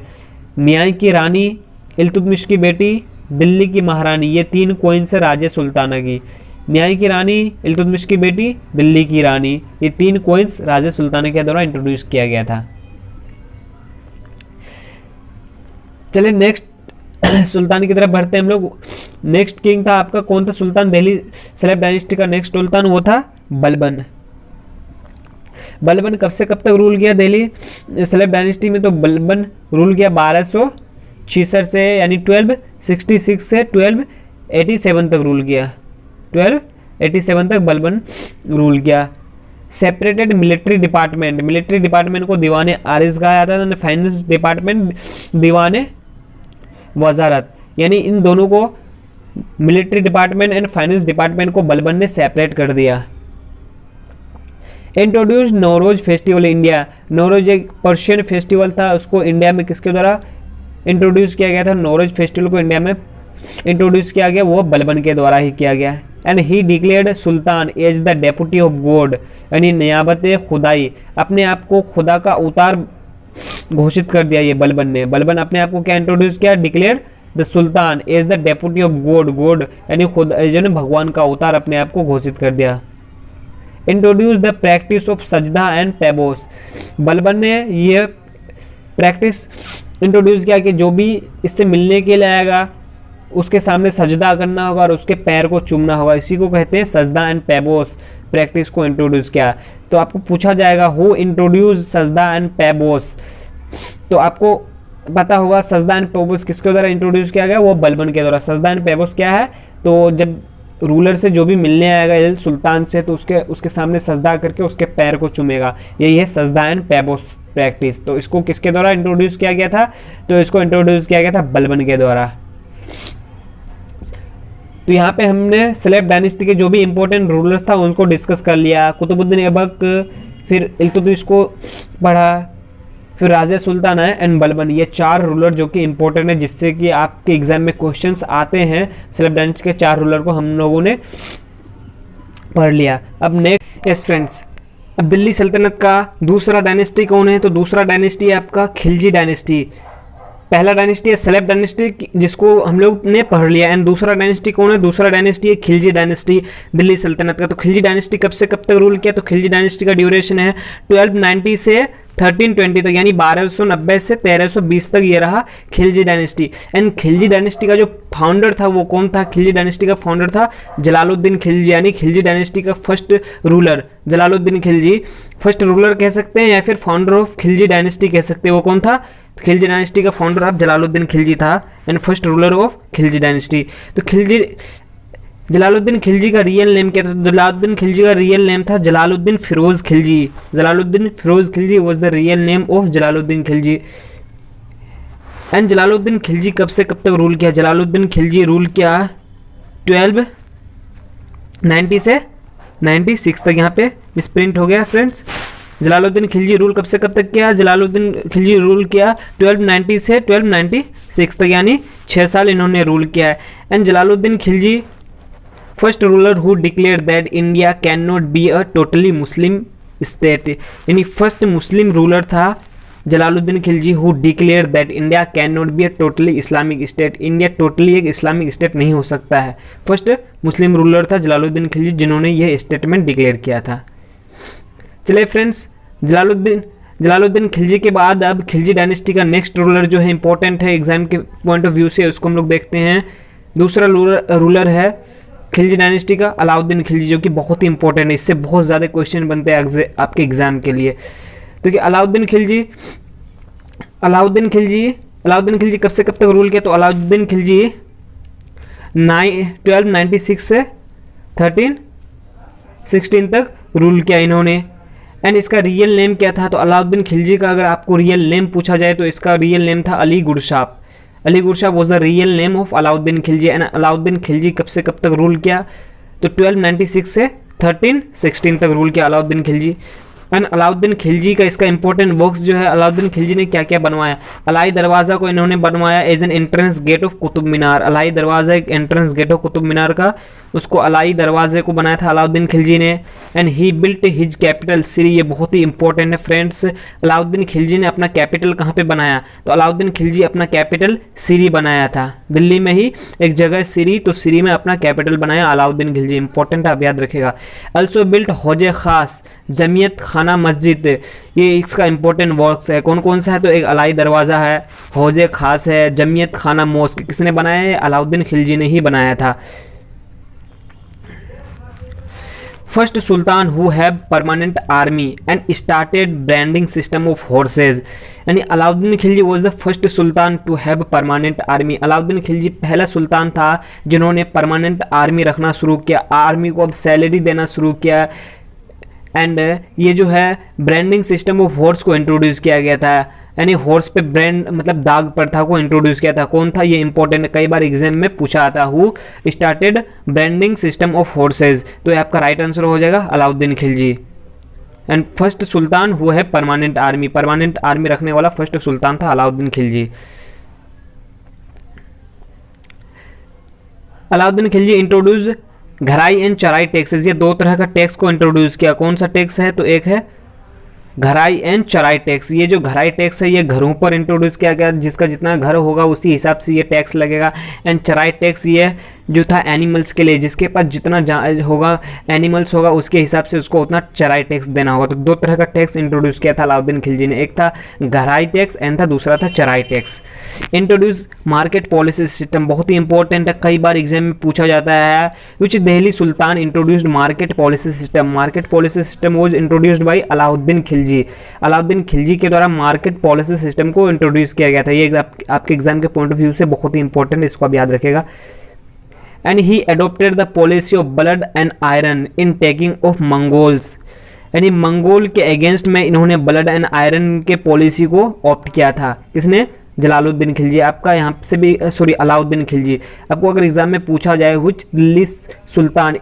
न्याय की रानी इल्तुतमिश की बेटी, दिल्ली की महारानी, ये 3 कॉइन्स है राजिया सुल्ताना की। न्याय की रानी इल्तुतमिश की बेटी, दिल्ली की रानी, ये 3 कॉइन्स राजिया सुल्ताना के द्वारा इंट्रोड्यूस किया गया था। चलिए नेक्स्ट सुल्तान की तरफ बढ़ते हैं हम लोग। नेक्स्ट किंग था आपका कौन था सुल्तान, दिल्ली स्लेब डायनेस्टी का नेक्स्ट सुल्तान वो था बलबन। बलबन कब से कब तक रूल किया दिल्ली स्लेब डायनेस्टी में, तो बलबन रूल किया 1266 से, यानी 1266 से 1287 तक रूल किया, 1287 तक बलबन रूल किया। सेपरेटेड मिलिट्री डिपार्टमेंट को दीवाने आरिस कहा जाता था, फाइनेंस डिपार्टमेंट दीवाने वजारत, यानी इन दोनों को military department and finance department को बलबन ने सेपरेट कर दिया। Introduce Nowruz festival India, Nowruz एक पर्शियन फेस्टिवल था, उसको इंडिया में किसके द्वारा इंट्रोड्यूस किया गया था, नौरोज फेस्टिवल को इंडिया में इंट्रोड्यूस किया गया, वो बलबन के द्वारा ही किया गया। And he declared sultan as the deputy of God, यानी नियाबत खुदाई, अपने आप को खुदा का उतार घोषित कर दिया ये बलबन ने। बलबन अपने आप को क्या इंट्रोड्यूस किया, declare the sultan as the deputy of God यानी खुद जो भगवान का अवतार अपने आप को घोषित कर दिया। इंट्रोड्यूस द प्रैक्टिस ऑफ सजदा एंड पैबोस, बलबन ने ये प्रैक्टिस इंट्रोड्यूस किया कि जो भी इससे मिलने के लिए आएगा उसके सामने सजदा करना होगा और उसके पैर को चूमना होगा, इसी को कहते हैं सजदा एंड पैबोस प्रैक्टिस को इंट्रोड्यूस किया। तो आपको पूछा जाएगा हु इंट्रोड्यूस सजदा एंड पैबोस, तो आपको पता होगा सजदा एंड पैबोस किसके द्वारा इंट्रोड्यूस किया गया, वो बलबन के द्वारा। सजदा एंड पैबोस क्या है, तो जब रूलर से जो भी मिलने आएगा सुल्तान से तो उसके सामने सजदा करके उसके पैर को चूमेगा, यही है सजदा एंड पैबोस प्रैक्टिस। तो इसको किसके द्वारा इंट्रोड्यूस किया गया था, तो इसको इंट्रोड्यूस किया गया था बलबन के द्वारा। तो यहाँ पे हमने स्लेब डायनेस्टी के जो भी इंपॉर्टेंट रूलर्स था उनको डिस्कस कर लिया। कुतुबुद्दीन ऐबक फिर इल्तुतमिश को पढ़ा, फिर राजा सुल्तान आए एंड बलबन। ये 4 रूलर जो कि इंपॉर्टेंट है, जिससे कि आपके एग्जाम में क्वेश्चंस आते हैं। सेल्फ डायनेस्टी के 4 रूलर को हम लोगों ने पढ़ लिया। अब नेक्स्ट, यस फ्रेंड्स, अब दिल्ली सल्तनत का दूसरा डायनेस्टी कौन है? तो दूसरा डायनेस्टी है आपका खिलजी डायनेस्टी। पहला डायनेस्टी है सेलेब डायनेस्टी, जिसको हम लोग ने पढ़ लिया, एंड दूसरा डायनेस्टी कौन है? दूसरा डायनेस्टी है खिलजी डायनेस्टी दिल्ली सल्तनत का। तो खिलजी डायनेस्टी कब से कब तक रूल किया? तो खिलजी डायनेस्टी का ड्यूरेशन है 1290 से 1320 तक, यानी 1290 से 1320 तक ये रहा Khilji dynasty. And Khilji dynasty का जो फाउंडर था वो कौन था? खिलजी डायनेस्टी का फाउंडर था जलालुद्दीन खिलजी, यानी खिलजी डायनेस्टी का first ruler Jalaluddin Khilji. First ruler कह सकते हैं या फिर फाउंडर ऑफ खिलजी डायनेस्टी कह सकते हैं। वो कौन था? तो खिलजी डायनेस्टी का फाउंडर आप जलालुद्दीन खिलजी था and first ruler of Khilji dynasty. तो खिलजी जलालुद्दीन खिलजी का रियल नेम क्या था? जलालुद्दीन खिलजी का रियल नेम था Jalaluddin Firoz Khilji. Jalaluddin Firoz Khilji was the real name of Jalaluddin Khilji. And Jalaluddin Khilji कब से कब तक रूल किया? जलालुद्दीन खिलजी रूल किया 1290 से 96 तक। यहाँ पे मिसप्रिंट हो गया फ्रेंड्स। जलालुद्दीन खिलजी रूल कब से कब तक किया? जलालुद्दीन खिलजी रूल किया 1290 से 1296 तक, यानी 6 साल इन्होंने रूल किया है। And Jalaluddin Khilji first ruler who declare that India can not be a totally Muslim state, यानी फर्स्ट मुस्लिम रूलर था Jalaluddin Khilji who declare that India can not be a totally Islamic state. India totally एक Islamic state नहीं हो सकता है। First Muslim ruler था जलालुद्दीन खिलजी जिन्होंने यह स्टेटमेंट डिक्लेयर किया था। चलिए फ्रेंड्स, जलालुद्दीन खिलजी के बाद अब खिलजी डायनेस्टी का नेक्स्ट रूलर जो है इंपॉर्टेंट है एग्जाम के पॉइंट ऑफ व्यू से, उसको हम लोग देखते हैं। दूसरा रूलर है खिलजी डायनेस्टी का अलाउद्दीन खिलजी, जो कि बहुत ही इंपॉर्टेंट है। इससे बहुत ज़्यादा क्वेश्चन बनते हैं आपके एग्जाम के लिए। तो कि अलाउद्दीन खिलजी कब से कब तक रूल किया? तो अलाउद्दीन खिलजी 1296 से 1316 तक रूल किया इन्होंने। एंड इसका रियल नेम क्या था? तो अलाउद्दीन खिलजी का अगर आपको रियल नेम पूछा जाए तो इसका रियल नेम था Ali Gurshasp. Ali Gurshasp was the real name of Alauddin Khilji. And Alauddin Khilji कब से कब तक रूल किया? तो 1296 से 1316 तक रूल किया अलाउद्दीन खिलजी। एंड अलाउद्दीन खिलजी का इसका इंपॉर्टेंट वर्क्स जो है, अलाउद्दीन खिलजी ने क्या क्या बनवाया? अलाई दरवाज़ा को इन्होंने बनवाया as an entrance gate of Qutub Minar. Alai Darwaza एक entrance gate of Qutub Minar का, उसको अलाई दरवाजे को बनाया था अलाउद्दीन खिलजी ने। And he built his capital Siri, ये बहुत ही इंपॉर्टेंट है फ्रेंड्स। अलाउद्दीन खिलजी ने अपना कैपिटल कहाँ पे बनाया? तो अलाउद्दीन खिलजी अपना कैपिटल सिरी बनाया था, दिल्ली में ही एक जगह सिरी, तो सिरी में अपना कैपिटल बनाया अलाउद्दीन खिलजी। इंपॉर्टेंट आप याद रखेगा। ऑल्सो बिल्ट हौजे खास, जमियत खाना मस्जिद, ये इसका इंपॉर्टेंट वर्क्स है। कौन कौन सा है? तो एक अलाई दरवाज़ा है, हौजे खास है, जमियत खाना मॉस्क किसने बनाया है? अलाउद्दीन खिलजी ने ही बनाया था। First sultan who have permanent army and started branding system of horses, यानी Alauddin Khilji was the first sultan to have permanent army. Alauddin Khilji पहला सुल्तान था जिन्होंने परमानेंट आर्मी रखना शुरू किया, आर्मी को अब सैलरी देना शुरू किया। एंड ये जो है ब्रांडिंग सिस्टम ऑफ हॉर्स को इंट्रोड्यूस किया गया था, यानी हॉर्स पे ब्रांड मतलब दाग प्रथा को इंट्रोड्यूस किया था। कौन था? ये इंपॉर्टेंट, कई बार एग्जाम में पूछा आता who started branding system of horse's. तो ये आपका राइट आंसर हो जाएगा Alauddin Khilji. And first sultan who है परमानेंट आर्मी रखने वाला फर्स्ट सुल्तान था अलाउद्दीन खिलजी। अलाउद्दीन खिलजी इंट्रोड्यूस घराई एंड चराई टैक्सेस, ये 2 तरह का टैक्स को इंट्रोड्यूस किया। कौन सा टैक्स है? तो एक है घराई एंड चराई टैक्स। ये जो घराई टैक्स है ये घरों पर इंट्रोड्यूस किया गया, जिसका जितना घर होगा उसी हिसाब से ये टैक्स लगेगा। एंड चराई टैक्स ये जो था एनिमल्स के लिए, जिसके पास जितना होगा एनिमल्स होगा उसके हिसाब से उसको उतना चराई टैक्स देना होगा। तो 2 तरह का टैक्स इंट्रोड्यूस किया था अलाउद्दीन खिलजी ने, एक था घराई टैक्स एंड था दूसरा था चराई tax. Introduce market policy system, बहुत ही इंपॉर्टेंट है, कई बार एग्जाम में पूछा जाता है। Which Delhi sultan introduced market policy system? Market policy system was introduced by Alauddin Khilji. Alauddin Khilji के द्वारा मार्केट पॉलिसी सिस्टम को इंट्रोड्यूस किया गया था। ये आपके एग्जाम के पॉइंट ऑफ व्यू से बहुत ही इंपॉर्टेंट है, इसको आप याद रखेगा। And he adopted the policy of blood and iron in taking of Mongols, यानी मंगोल के अगेंस्ट में इन्होंने ब्लड एंड आयरन के पॉलिसी को ऑप्ट किया था। किसने? जलालुद्दीन खिलजी। आपका यहाँ से भी अलाउद्दीन खिलजी। आपको अगर एग्जाम में पूछा जाए which Delhi sultan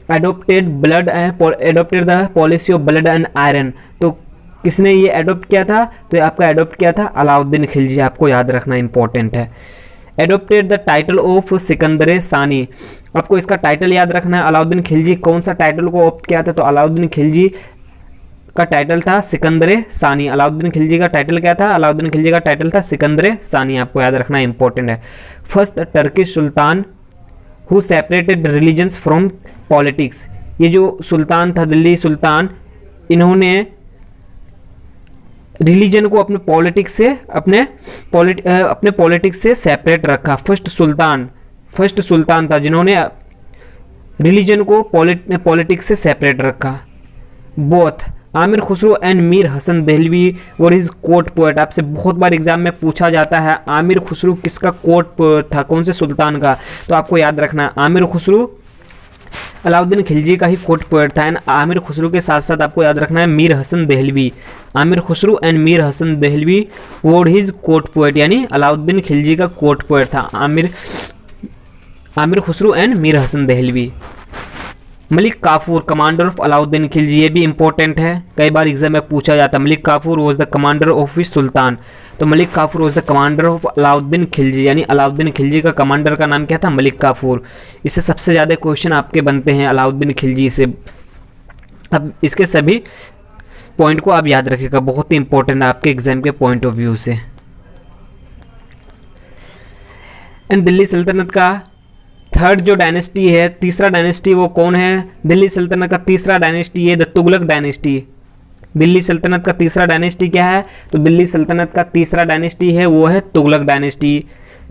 adopted the policy of blood and iron, तो किसने ये एडोप्ट किया था? तो ये आपका एडोप्ट किया था अलाउद्दीन खिलजी, आपको याद रखना इंपॉर्टेंट है। Adopted the title of Sikandar सानी, आपको इसका टाइटल याद रखना है। अलाउद्दीन खिलजी कौन सा टाइटल को ऑप्ट किया था? तो अलाउद्दीन खिलजी का टाइटल था सिकंदर सानी। अलाउद्दीन खिलजी का टाइटल क्या था? अलाउद्दीन खिलजी का टाइटल था सिकंदर सानी, आपको याद रखना इंपॉर्टेंट है। First Turkish Sultan who separated religions from politics, ये जो सुल्तान था दिल्ली सुल्तान, इन्होंने रिलीजन को अपने पॉलिटिक्स से अपने पॉलिटिक्स से सेपरेट रखा। फर्स्ट सुल्तान था जिन्होंने रिलीजन को पॉलिटिक्स से सेपरेट रखा। बोथ आमिर खुसरो एंड मीर हसन देहलवी और हिज कोर्ट पोएट, आपसे बहुत बार एग्जाम में पूछा जाता है आमिर खुसरो किसका कोर्ट पोएट था, कौन से सुल्तान का? तो आपको याद रखना है आमिर खुसरो अलाउद्दीन खिलजी का ही कोर्ट पोएट था। एंड आमिर खुसरो के साथ साथ आपको याद रखना है मीर हसन देहलवी, आमिर खुसरो एंड मीर हसन देहलवी वोड हिज कोर्ट पोएट, यानी अलाउद्दीन खिलजी का कोर्ट पोएट था Amir Khusro and Mir Hasan Dehlavi. Malik Kafur commander of Alauddin Khilji, ये भी इंपॉर्टेंट है, कई बार एग्जाम में पूछा जाता है। Malik Kafur was the commander of his sultan, तो Malik Kafur was the commander of Alauddin Khilji, यानी अलाउद्दीन खिलजी का कमांडर का नाम क्या था? मलिक काफूर। इससे सबसे ज़्यादा क्वेश्चन आपके बनते हैं अलाउद्दीन खिलजी से। अब इसके सभी पॉइंट को आप याद रखिएगा, बहुत ही इंपॉर्टेंट है आपके एग्जाम के पॉइंट ऑफ व्यू से। एंड दिल्ली सल्तनत का थर्ड जो डायनेस्टी है, तीसरा डायनेस्टी, वो कौन है? दिल्ली सल्तनत का तीसरा डायनेस्टी है द तुगलक डायनेस्टी। दिल्ली सल्तनत का तीसरा डायनेस्टी क्या है? तो दिल्ली सल्तनत का तीसरा डायनेस्टी है वो है तुगलक डायनेस्टी।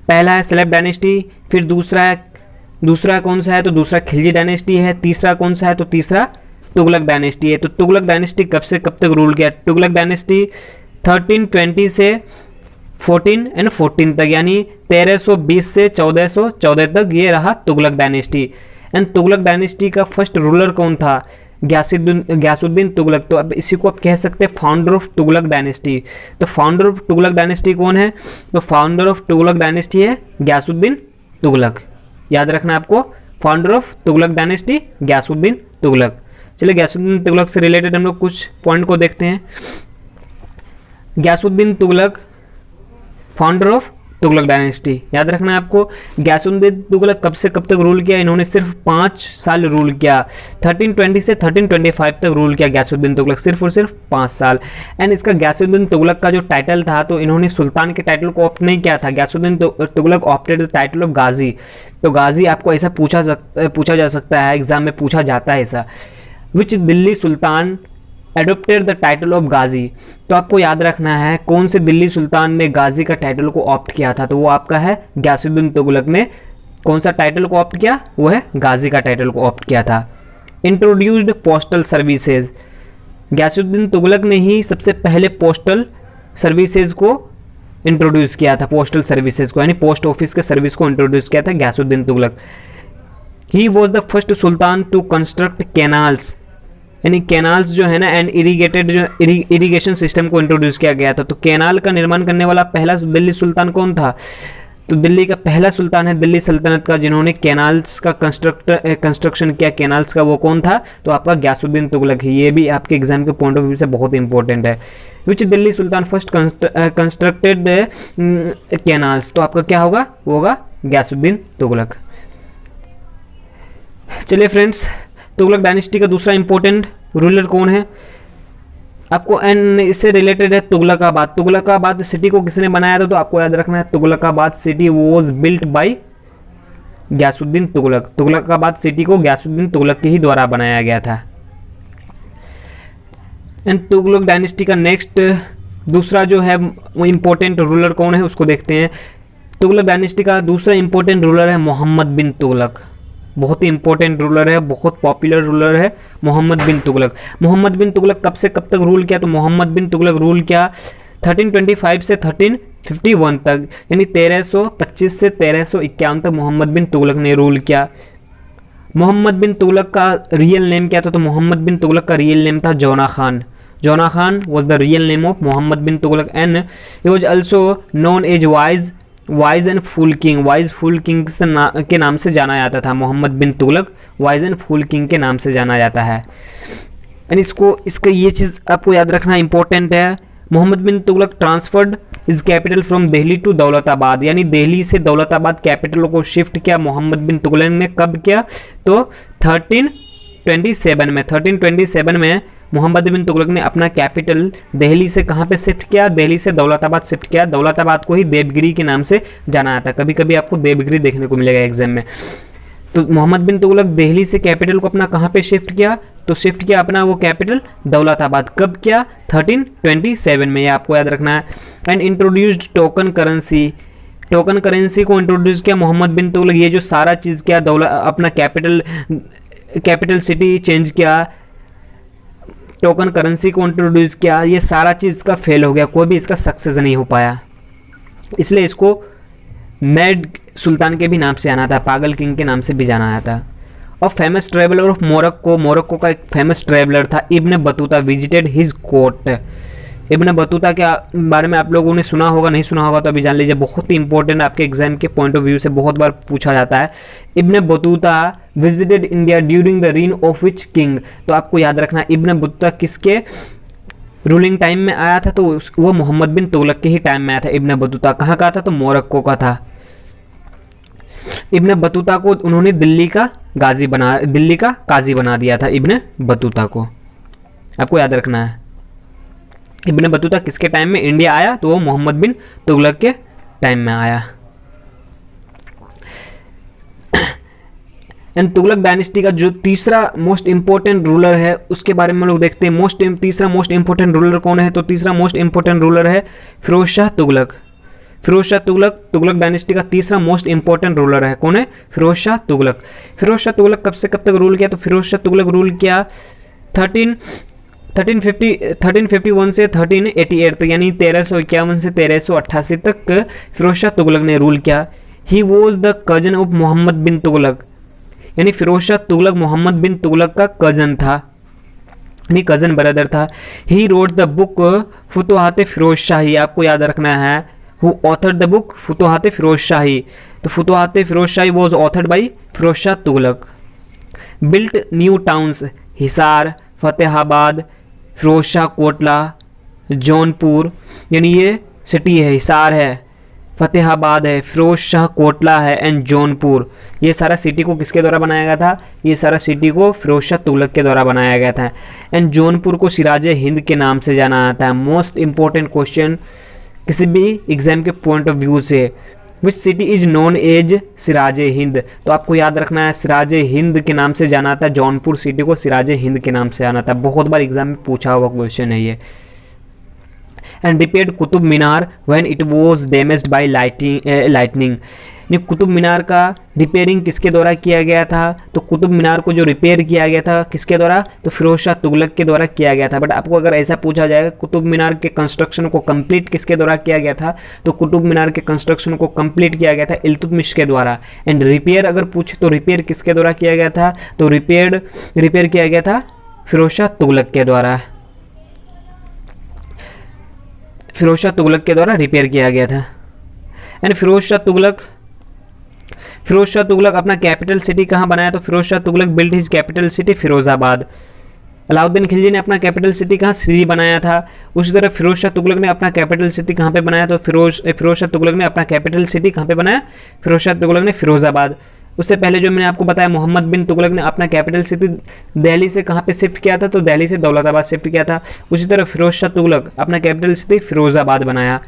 पहला है सलेब डायनेस्टी, फिर दूसरा कौन सा है? तो दूसरा खिलजी डायनेस्टी है। तीसरा कौन सा है? तो तीसरा तुगलक डायनेस्टी है। तो तुगलक डायनेस्टी कब से कब तक रूल किया? तुगलक डायनेस्टी 1320 से 1414 तक, यानी 1320 से 1414 तक ये रहा Tughlaq dynasty. And Tughlaq dynasty का फर्स्ट रूलर कौन था? ग्यासुद्दीन तुगलक। तो अब इसी को आप कह सकते हैं फाउंडर ऑफ तुगलक डायनेस्टी। तो फाउंडर ऑफ तुगलक डायनेस्टी कौन है? तो फाउंडर ऑफ तुगलक डायनेस्टी है ग्यासुद्दीन तुगलक, याद रखना आपको, founder of Tughlaq dynasty Ghiyasuddin Tughlaq. चलिए ग्यासुद्दीन तुगलक से रिलेटेड हम लोग कुछ पॉइंट को देखते हैं। Ghiyasuddin Tughlaq founder of Tughlaq dynasty, याद रखना है आपको। ग्यासुद्दीन तुगलक कब से कब तक रूल किया? इन्होंने सिर्फ 5 साल रूल किया, 1320 से 1325 तक रूल किया ग्यासुद्दीन तुगलक, सिर्फ और सिर्फ 5 साल। एंड इसका ग्यासुद्दीन तुगलक का जो टाइटल था, तो इन्होंने सुल्तान के टाइटल को ऑप्ट नहीं किया था। Ghiyasuddin Tughlaq opted the title of Ghazi. तो गाजी आपको ऐसा पूछा जा सकता है, एग्जाम में पूछा जाता है ऐसा। विच Delhi sultan adopted the title of Ghazi, तो आपको याद रखना है कौन से दिल्ली सुल्तान ने गाजी का टाइटल को ऑप्ट किया था? तो वो आपका है ग्यासुद्दीन तुगलक ने कौन सा टाइटल को ऑप्ट किया? वो है गाजी का टाइटल को ऑप्ट किया था। Introduced postal services, Ghiyasuddin Tughlaq ने ही सबसे पहले पोस्टल सर्विसेज को इंट्रोड्यूस किया था, पोस्टल सर्विसेज को, यानी पोस्ट ऑफिस के सर्विस को इंट्रोड्यूस किया था Ghiyasuddin Tughlaq. He was the first sultan to construct canals, यानी कैनाल्स जो है ना एंड इरीगेटेड जो इरीगेशन सिस्टम को इंट्रोड्यूस किया गया था। तो कैनाल का निर्माण करने वाला पहला दिल्ली सुल्तान कौन था? तो दिल्ली का पहला सुल्तान है दिल्ली सल्तनत का जिन्होंने कैनाल्स का कंस्ट्रक्शन किया, कैनाल्स का, वो कौन था? तो आपका ग्यासुद्दीन तुगलक है। ये भी आपके एग्जाम के पॉइंट ऑफ व्यू से बहुत इंपॉर्टेंट है। Which Delhi Sultan first constructed canals, तो आपका क्या होगा? वो होगा ग्यासुद्दीन तुगलक। चलिए फ्रेंड्स, तुगलक डायनेस्टी का दूसरा इंपॉर्टेंट रूलर कौन है आपको? एंड इससे रिलेटेड है तुगलकाबाद। तुगलकाबाद सिटी को किसने बनाया था? तो आपको याद रखना है Tughlaqabad city was built by Ghiyasuddin Tughlaq. Tughlaqabad city को ग्यासुद्दीन तुगलक के ही द्वारा बनाया गया था। एंड तुगलक डायनेस्टी का नेक्स्ट दूसरा जो है इंपॉर्टेंट रूलर कौन है उसको देखते हैं। तुगलक डायनेस्टी का दूसरा इंपॉर्टेंट रूलर है मोहम्मद बिन तुगलक। बहुत ही इंपॉर्टेंट रूलर है, बहुत पॉपुलर रूलर है मोहम्मद बिन तुगलक। मोहम्मद बिन तुगलक कब से कब तक रूल किया? तो मोहम्मद बिन तुगलक रूल किया 1325 से 1351 तक, यानी 1325 से 1351 तक मोहम्मद बिन तुगलक ने रूल किया। मोहम्मद बिन तुगलक का रियल नेम क्या था? तो मोहम्मद बिन तुगलक का रियल नेम था जौना Khan. Jona Khan was the real name of Muhammad bin Tughlaq and he was also known as wise wise and fool king, wise fool king के नाम से जाना जाता था। Mohammad bin Tughlaq wise and fool king के नाम से जाना जाता है। एंड इसका ये चीज़ आपको याद रखना इंपॉर्टेंट है। Mohammad bin Tughlaq transferred his capital from Delhi to Daulatabad, यानी दिल्ली से दौलताबाद कैपिटल को शिफ्ट किया मोहम्मद बिन तुगलक ने। कब किया? तो 1327 में। 1327 में मोहम्मद बिन तुगलक ने अपना कैपिटल दिल्ली से कहाँ पे शिफ्ट किया? दिल्ली से दौलताबाद शिफ्ट किया। दौलताबाद को ही देवगिरी के नाम से जाना जाता है, कभी कभी आपको देवगिरी देखने को मिलेगा एग्जाम में। तो मोहम्मद बिन तुगलक दिल्ली से कैपिटल को अपना कहाँ पे शिफ्ट किया? तो शिफ्ट किया अपना वो कैपिटल दौलताबाद। कब किया? 1327 में, ये आपको याद रखना है। And introduced token currency, token currency को इंट्रोड्यूस किया मोहम्मद बिन तुगलक। ये जो सारा चीज़ किया, अपना कैपिटल सिटी चेंज किया, टोकन करेंसी को इंट्रोड्यूस किया, ये सारा चीज़ का फेल हो गया, कोई भी इसका सक्सेस नहीं हो पाया। इसलिए इसको मैड सुल्तान के भी नाम से जाना था, पागल किंग के नाम से भी जाना जाता। और famous traveller of Morocco, Morocco का एक फेमस ट्रेवलर था इब्न Battuta, visited his court. Ibn Battuta के बारे में आप लोगों ने सुना होगा, नहीं सुना होगा तो अभी जान लीजिए, बहुत ही इंपॉर्टेंट, आपके एग्जाम के पॉइंट ऑफ व्यू से बहुत बार पूछा जाता है। Ibn Battuta visited India during the reign of which king, तो आपको याद रखना इब्न बतूता किसके रूलिंग टाइम में आया था? तो वो मोहम्मद बिन तुगलक के ही टाइम में आया था। इब्न बतूता कहाँ का था? तो मोरक्को का था। इब्न बतूता को उन्होंने दिल्ली का काजी बना दिया था इब्न बतूता को, आपको याद रखना है। इब्न बतूता किसके टाइम में इंडिया आया? तो वो मोहम्मद बिन तुगलक के टाइम में आया। एंड तुगलक डायनेस्टी का जो तीसरा मोस्ट इंपॉर्टेंट रूलर है उसके बारे में लोग देखते हैं। तीसरा मोस्ट इंपॉर्टेंट रूलर कौन है? तो तीसरा मोस्ट इंपॉर्टेंट रूलर है फिरोज शाह तुगलक। फिरोज शाह तुगलक तुगलक डायनेस्टी का तीसरा मोस्ट इंपॉर्टेंट रूलर है। कौन है? फिरोज शाह तुगलक। फिरोज शाह तुगलक कब से कब तक रूल किया? तो फिरोज शाह तुगलक रूल किया 1351 से 1388 तक, यानी 1351 से 1388 तक फिरोज शाह तुगलक ने रूल किया। He was the cousin of Mohammad bin Tughlaq, यानी फिरोज शाह तुगलक मोहम्मद बिन तुगलक का कजन था, यानी कजन ब्रदर था। He wrote the book Futuhat Firoz Shahi, आपको याद रखना है, who authored the book Futuhat Firoz Shahi. तो Futuhat Firoz Shahi was authored by Firoz Shah Tughlaq. Built new towns, Hisar, Fatehabad, Firoz Shah Kotla, Jaunpur, यानी ये सिटी है, हिसार है, फतेहाबाद है, फिरोज शाह कोटला है एंड जौनपुर। ये सारा सिटी को किसके द्वारा बनाया गया था? ये सारा सिटी को फिरोज शाह तुगलक के द्वारा बनाया गया था। एंड जौनपुर को सिराज हिंद के नाम से जाना जाता है। मोस्ट इंपॉर्टेंट क्वेश्चन किसी भी एग्जाम के पॉइंट ऑफ व्यू से, which city is known as Siraj Hind, तो आपको याद रखना है सिराज हिंद के नाम से जाना था। जौनपुर सिटी को सिराज हिंद के नाम से जाना था, बहुत बार एग्जाम में पूछा हुआ क्वेश्चन है ये। And repaired Qutub Minar when it was damaged by lightning, Qutub Minar का रिपेयरिंग किसके द्वारा किया गया था? तो कुतुब मीनार को जो रिपेयर किया गया था किसके द्वारा? तो फिरोज शाह तुगलक के द्वारा किया गया था। बट आपको अगर ऐसा पूछा जाएगा कुतुब मीनार के कंस्ट्रक्शन को कंप्लीट किसके द्वारा किया गया था? तो कुतुब मीनार के कंस्ट्रक्शन को कंप्लीट किया गया था इल्तुतमिश के द्वारा। एंड रिपेयर अगर पूछे तो रिपेयर किसके द्वारा किया गया था? तो रिपेयर किया गया था फिरोज शाह तुगलक के द्वारा, फिरोज शाह तुगलक के द्वारा रिपेयर किया गया था। एंड फिरोज शाह तुगलक अपना कैपिटल सिटी कहाँ बनाया? तो Firoz Shah Tughlaq build his capital city Firozabad. Alauddin Khilji ने अपना कैपिटल सिटी कहाँ? श्री बनाया था। उसी तरह फिरोज शाह तुगलक ने अपना कैपिटल सिटी कहाँ पे बनाया? तो फिरोज शाह तुगलक ने अपना कैपिटल सिटी कहाँ पे बनाया? फिरोज शाह तुगलक ने फिरोजाबाद। उससे पहले जो मैंने आपको बताया मोहम्मद बिन तुगलक ने अपना कैपिटल सिटी दिल्ली से कहाँ पे शिफ्ट किया था? तो दिल्ली से दौलताबाद शिफ्ट किया था। उसी तरह फिरोज शाह तुगलक अपना कैपिटल सिटी फिरोजाबाद बनाया।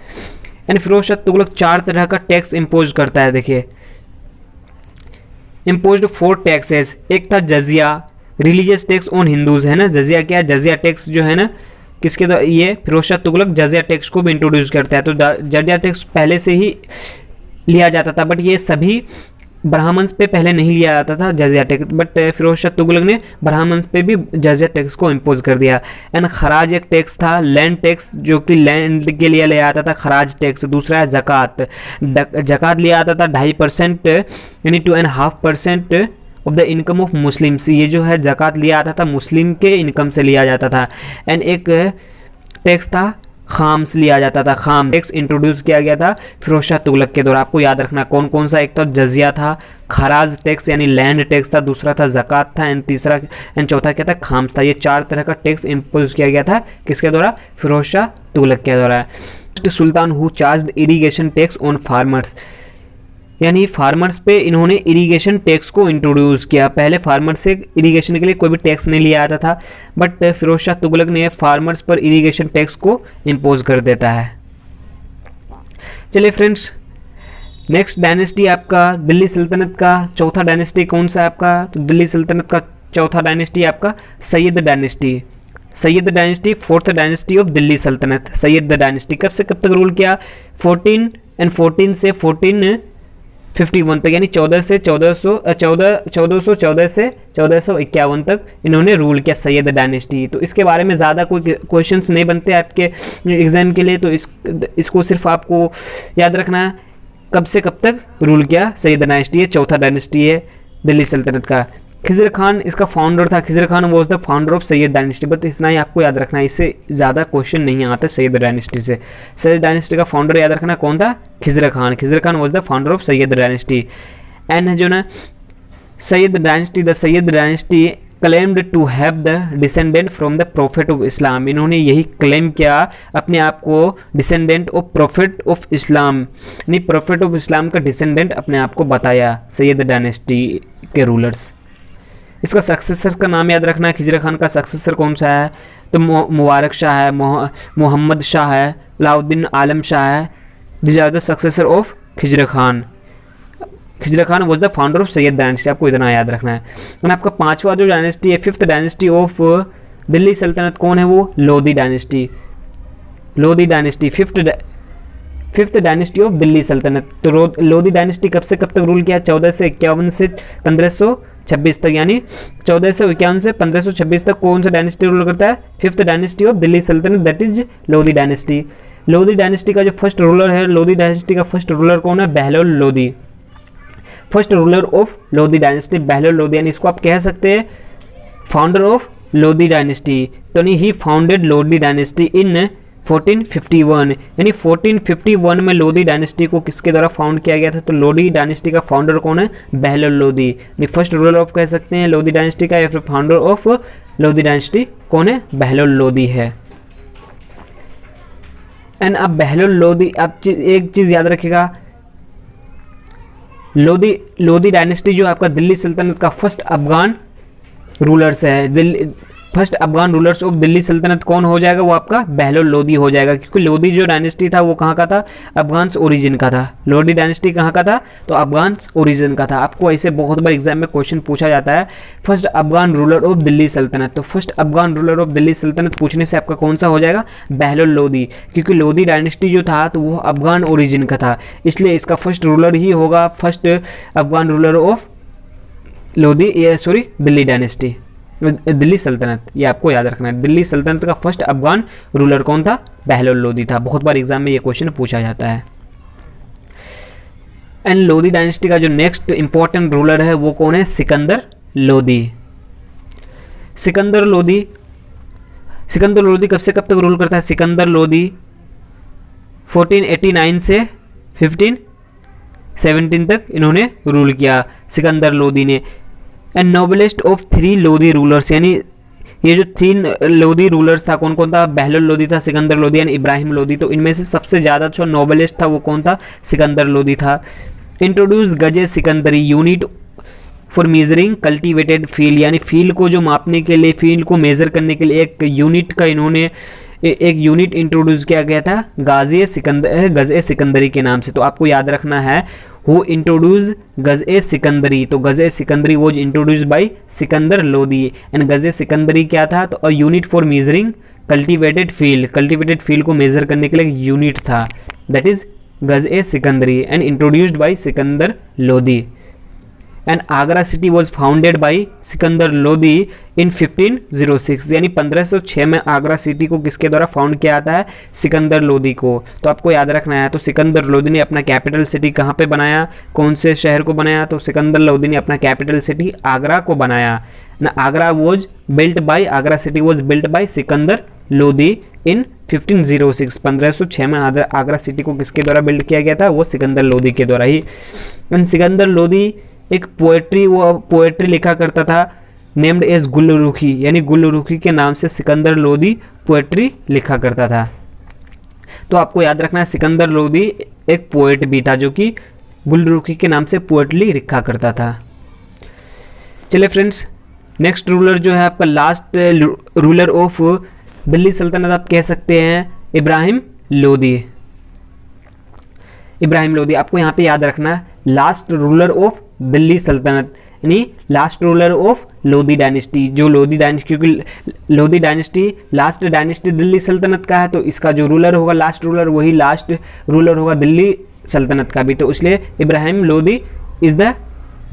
एंड फिरोज शाह तुगलक 4 तरह का टैक्स इम्पोज करता है। देखिए इम्पोज्ड 4 टैक्सेस, एक था जजिया, रिलीजियस टैक्स ऑन हिंदूज, है ना। जजिया क्या है? जजिया टैक्स जो है ना किसके द्वारा? ये फिरोज शाह तुगलक जजिया टैक्स को भी इंट्रोड्यूस करता है। तो जजिया टैक्स पहले से ही लिया जाता था, बट ये सभी ब्राह्मण्स पे पहले नहीं लिया जाता था जजिया टैक्स, बट फिरोज शाह तुगलक ने ब्राह्मण्स पे भी जजिया टैक्स को इम्पोज कर दिया। एंड खराज एक टैक्स था, लैंड टैक्स, जो कि लैंड के लिए लिया जाता था, खराज टैक्स। दूसरा है ज़कात, ज़कात लिया जाता था 2.5% यानी 2.5% of the income of Muslims. ये जो है ज़कात लिया जाता था मुस्लिम के इनकम से लिया जाता था। एंड एक टैक्स था खाम्स लिया जाता था, खाम टैक्स इंट्रोड्यूस किया गया था फिरोज शाह तुगलक के द्वारा। आपको याद रखना कौन कौन सा, एक तो जजिया था, खराज टैक्स यानी लैंड टैक्स था, दूसरा था ज़कात था, एंड चौथा क्या था, खाम्स था। ये 4 तरह का टैक्स इम्पोज किया गया था किसके द्वारा, फिरोज शाह तुगलक के द्वारा। Sultan who charged irrigation tax on farmers, यानी फार्मर्स पे इन्होंने इरिगेशन टैक्स को इंट्रोड्यूस किया। पहले फार्मर्स से इरिगेशन के लिए कोई भी टैक्स नहीं लिया जाता था, बट फिरोज शाह तुगलक ने फार्मर्स पर इरिगेशन टैक्स को इम्पोज कर देता है। चलिए फ्रेंड्स, नेक्स्ट डायनेस्टी आपका दिल्ली सल्तनत का चौथा डायनेस्टी कौन सा है आपका, तो दिल्ली सल्तनत का चौथा डायनेस्टी आपका Syed dynasty. Syed dynasty, fourth dynasty of Delhi सल्तनत। सैयद डायनेस्टी कब से कब तक रूल किया, 14 से 1451 तक, यानी 14 से 1451 तक इन्होंने रूल किया सैयद डायनेस्टी। तो इसके बारे में ज़्यादा कोई क्वेश्चंस नहीं बनते आपके एग्जाम के लिए, तो इसको सिर्फ आपको याद रखना है कब से कब तक रूल किया सैयद डायनेस्टी है, चौथा डायनेस्टी है दिल्ली सल्तनत का। खिज़र खान इसका फाउंडर था, Khizr Khan was the founder of Sayyid dynasty. But इतना ही आपको याद रखना है, इससे ज़्यादा क्वेश्चन नहीं आता सैयद डायनेस्टी से। सैयद डायनेस्टी का फाउंडर याद रखना कौन था, Khizr Khan. Khizr Khan was the founder of Sayyid dynasty. And जो ना Sayyid dynasty claimed to have the descendant from the prophet of Islam. इन्होंने यही क्लेम किया अपने आप को descendant of prophet of Islam, यानी प्रॉफिट ऑफ इस्लाम का डिसेंडेंट अपने आप को बताया सैयद डायनेस्टी के रूलर्स। इसका सक्सेसर का नाम याद रखना है, खिज़र खान का सक्सेसर कौन सा है, तो मुबारक शाह है, मोहम्मद शाह है, अलाउद्दीन आलम शाह है। This are the successor of Khizr Khan. Khizr Khan was the founder of Sayyid dynasty, आपको इतना याद रखना है। और आपका पांचवा जो डायनेस्टी है, फिफ्थ डायनेस्टी ऑफ दिल्ली सल्तनत कौन है, वो Lodhi dynasty. Lodhi dynasty fifth dynasty of Delhi सल्तनत। तो लोधी डायनेस्टी कब से कब तक रूल किया, 14 से 51 से 1526 तक, यानी 1451 से 1526 तक कौन सा डायनेस्टी रूल करता है, फिफ्थ डायनेस्टी ऑफ दिल्ली सल्तनत, that is Lodhi dynasty. Lodhi dynasty का जो फर्स्ट रूलर है, लोधी डायनेस्टी का फर्स्ट रूलर कौन है, Bahlol Lodhi. First ruler of Lodhi dynasty Bahlol Lodhi, यानी इसको आप कह सकते हैं फाउंडर ऑफ लोधी डायनेस्टी। तो ही फाउंडेड लोधी डायनेस्टी इन 1451, यानी 1451 में लोधी डायनेस्टी को किसके द्वारा फाउंड किया गया था, तो लोधी डायनेस्टी का फाउंडर कौन है, Bahlol Lodhi. First ruler of कह सकते हैं लोधी डायनेस्टी का, या फिर फाउंडर ऑफ लोधी डायनेस्टी कौन है, बहलोल लोधी है। एंड अब बहलोल लोधी, आप एक चीज याद रखिएगा, लोधी डायनेस्टी जो आपका दिल्ली सल्तनत का फर्स्ट अफगान रूलर्स है, first Afghan rulers of Delhi सल्तनत कौन हो जाएगा, वो आपका बहलोल लोधी हो जाएगा, क्योंकि लोधी जो डायनेस्टी था वो कहाँ का था, अफगान ओरिजिन का था। लोधी डायनेस्टी कहाँ का था, तो अफगान ओरिजिन का था। आपको ऐसे बहुत बार एग्जाम में क्वेश्चन पूछा जाता है, first Afghan ruler of Delhi सल्तनत। तो first Afghan ruler of Delhi सल्तनत पूछने से आपका कौन सा हो जाएगा, बहलोल लोधी, क्योंकि लोधी डायनेस्टी जो था तो वो अफगान ओरिजिन का था, इसलिए इसका फर्स्ट रूलर ही होगा first Afghan ruler of Delhi dynasty, Delhi सल्तनत। ये आपको याद रखना है, दिल्ली सल्तनत का फर्स्ट अफगान रूलर कौन था, बहलोल लोधी था। बहुत बार एग्जाम में ये क्वेश्चन पूछा जाता है। एंड लोधी डायनेस्टी का जो नेक्स्ट इंपॉर्टेंट रूलर है वो कौन है, सिकंदर लोधी। सिकंदर लोधी कब से कब तक रूल करता है, सिकंदर लोधी 1489 से 1517 तक इन्होंने रूल किया सिकंदर लोधी ने। And noblest of 3 Lodhi rulers, यानी ये जो 3 लोधी रूलर्स था कौन कौन था, बहलोल लोधी था, सिकंदर लोधी एंड इब्राहिम लोधी। तो इनमें से सबसे ज़्यादा जो नोबलेस्ट था वो कौन था, सिकंदर लोधी था। Introduce Gaze Sikandari unit for measuring cultivated field, यानी फील्ड को जो मापने के लिए, फील्ड को मेजर करने के लिए एक यूनिट का इन्होंने एक यूनिट इंट्रोड्यूस किया गया था गजे सिकंदरी के नाम से। तो आपको याद रखना है हु इंट्रोड्यूस गजे सिकंदरी, तो Gaze Sikandari was introduce by Sikandar Lodhi. And Gaze Sikandari क्या था, तो a unit for measuring cultivated field को मेजर करने के लिए यूनिट था, that is Gaze Sikandari and introduced by Sikandar Lodhi. And Agra city was founded by Sikandar Lodhi in 1506, यानी 1506 में आगरा सिटी को किसके द्वारा फाउंड किया जाता है, सिकंदर लोधी को। तो आपको याद रखना है, तो सिकंदर लोधी ने अपना कैपिटल सिटी कहाँ पे बनाया, कौन से शहर को बनाया, तो सिकंदर लोधी ने अपना कैपिटल सिटी आगरा को बनाया ना। Agra city was built by Sikandar Lodhi in 1506 1506 में आगरा सिटी को किसके द्वारा बिल्ड किया गया था? वो सिकंदर लोदी के द्वारा ही। सिकंदर लोदी एक पोएट्री लिखा करता था नेम्ड एज गुल्लरुखी, यानी गुल्लरुखी के नाम से सिकंदर लोदी पोएट्री लिखा करता था। तो आपको याद रखना है सिकंदर लोदी एक पोएट भी था जो कि गुल्लरुखी के नाम से पोएट्री लिखा करता था। चलिए फ्रेंड्स, नेक्स्ट रूलर जो है आपका लास्ट रूलर ऑफ दिल्ली सल्तनत आप कह सकते हैं इब्राहिम लोदी। इब्राहिम लोदी आपको यहाँ पे याद रखना है लास्ट रूलर ऑफ दिल्ली सल्तनत, यानी last ruler of Lodi dynasty. जो लोदी डायनेस्टी, क्योंकि Lodi dynasty last dynasty Delhi सल्तनत का है, तो इसका जो रूलर होगा लास्ट रूलर वही लास्ट रूलर होगा दिल्ली सल्तनत का भी। तो इसलिए Ibrahim Lodi is the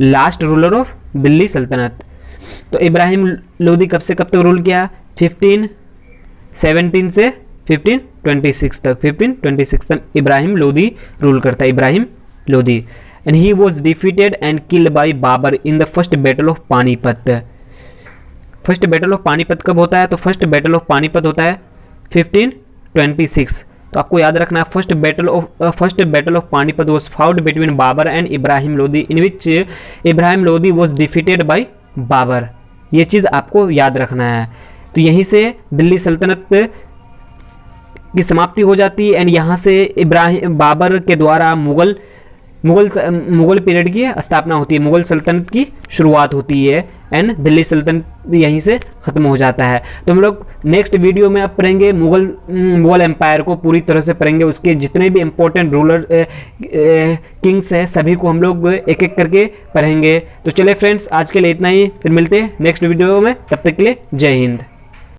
last ruler of Delhi सल्तनत। तो इब्राहिम लोदी कब से कब तक रूल किया? 1517 से 1526 तक, 1526 तक इब्राहिम लोदी रूल करता है, Ibrahim Lodi. And he was defeated and killed by Babur in the first battle of Panipat. First battle of Panipat कब होता है? तो फर्स्ट बैटल ऑफ पानीपत होता है 1526। तो आपको याद रखना है first battle of Panipat was fought between Babur and Ibrahim Lodi in which Ibrahim Lodi was defeated by Babur. ये चीज़ आपको याद रखना है। तो यहीं से दिल्ली सल्तनत की समाप्ति हो जाती है एंड यहाँ से बाबर के द्वारा मुगल पीरियड की स्थापना होती है, मुगल सल्तनत की शुरुआत होती है एंड दिल्ली सल्तनत यहीं से ख़त्म हो जाता है। तो हम लोग नेक्स्ट वीडियो में अब पढ़ेंगे मुगल एम्पायर को पूरी तरह से पढ़ेंगे, उसके जितने भी इम्पोर्टेंट रूलर किंग्स हैं सभी को हम लोग एक एक करके पढ़ेंगे। तो चलिए फ्रेंड्स, आज के लिए इतना ही, फिर मिलते हैं नेक्स्ट वीडियो में, तब तक के लिए जय हिंद।